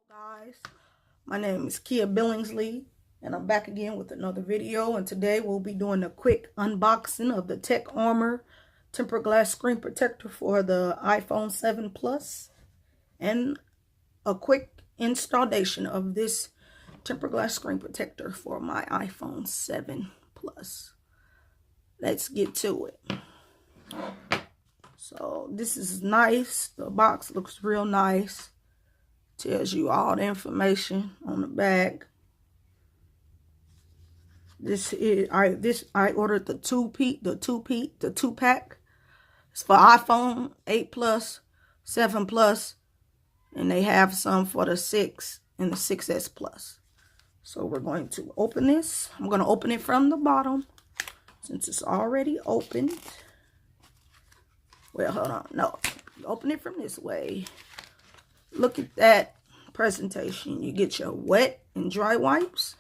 Guys, my name is Kia Billingsley and I'm back again with another video, and today we'll be doing a quick unboxing of the Tech Armor tempered glass screen protector for the iPhone 7 Plus and a quick installation of this tempered glass screen protector for my iPhone 7 Plus. Let's get to it. So this is nice. The box looks real nice. Tells you all the information on the back. I ordered the two pack. It's for iPhone 8 Plus, 7 Plus, and they have some for the 6 and the 6S Plus. So we're going to open this. I'm going to open it from the bottom since it's already opened. Well, hold on. No, open it from this way. Look at that presentation. You get your wet and dry wipes.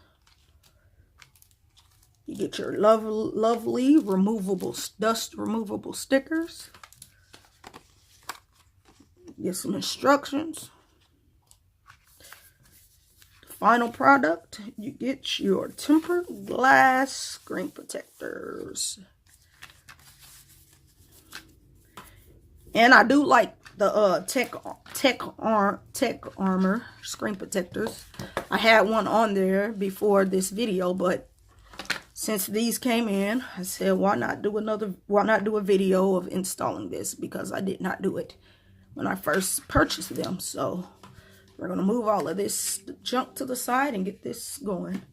You get your lovely removable dust removable stickers. Get some instructions. The final product, you get your tempered glass screen protectors. And I do like the Tech Armor screen protectors. I had one on there before this video, but since these came in, I said why not do a video of installing this, because I did not do it when I first purchased them. So we're gonna move all of this junk to the side and get this going.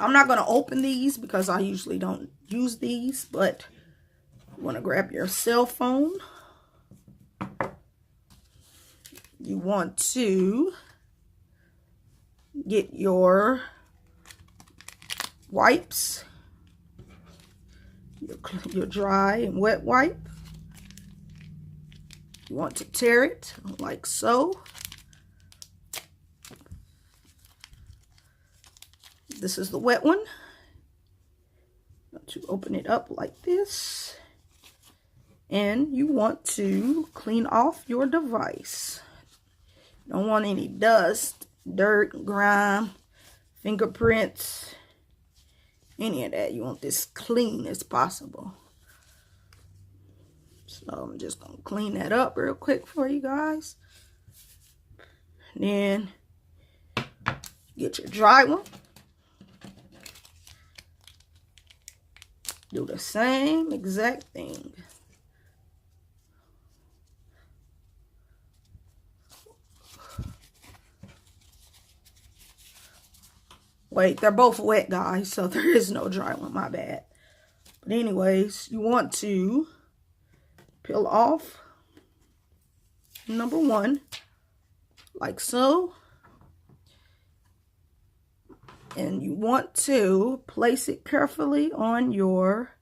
I'm not gonna open these because I usually don't use these, but you want to grab your cell phone. You want to get your wipes, your dry and wet wipe. You want to tear it like so. This is the wet one. You want to open it up like this. And you want to clean off your device. You don't want any dust, dirt, grime, fingerprints, any of that. You want this clean as possible. So I'm just going to clean that up real quick for you guys. And then get your dry one. Do the same exact thing. Wait, they're both wet, guys, so there is no dry one, my bad. But anyways, you want to peel off number one, like so. And you want to place it carefully on your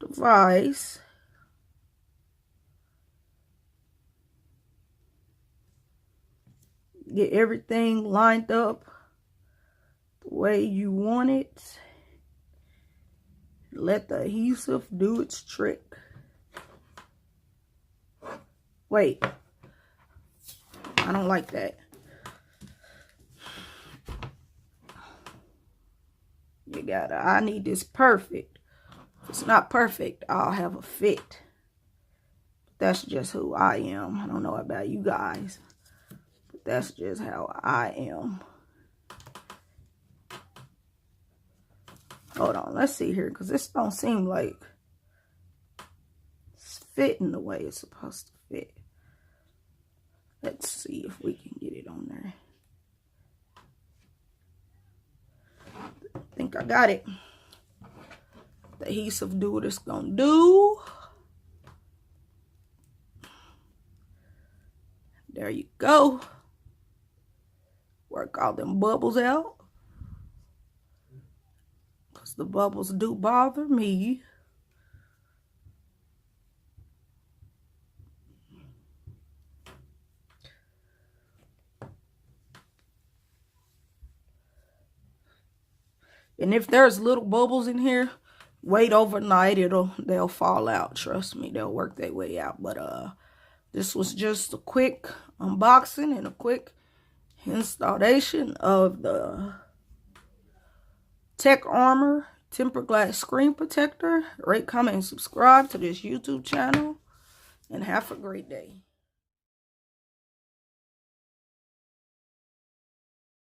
device. Get everything lined up the way you want it. Let the adhesive do its trick. Wait, I don't like that. I need this perfect. If it's not perfect, I'll have a fit. That's just who I am. I don't know about you guys, but that's just how I am. Hold on, let's see here, because this don't seem like it's fitting the way it's supposed to fit. Let's see if we can get it on there. I think I got it. The adhesive do what it's gonna do. There you go. Work all them bubbles out. The bubbles do bother me. And if there's little bubbles in here, wait overnight, they'll fall out. Trust me, they'll work their way out. But This was just a quick unboxing and a quick installation of the Tech Armor tempered glass screen protector. Rate, comment, and subscribe to this YouTube channel. And have a great day.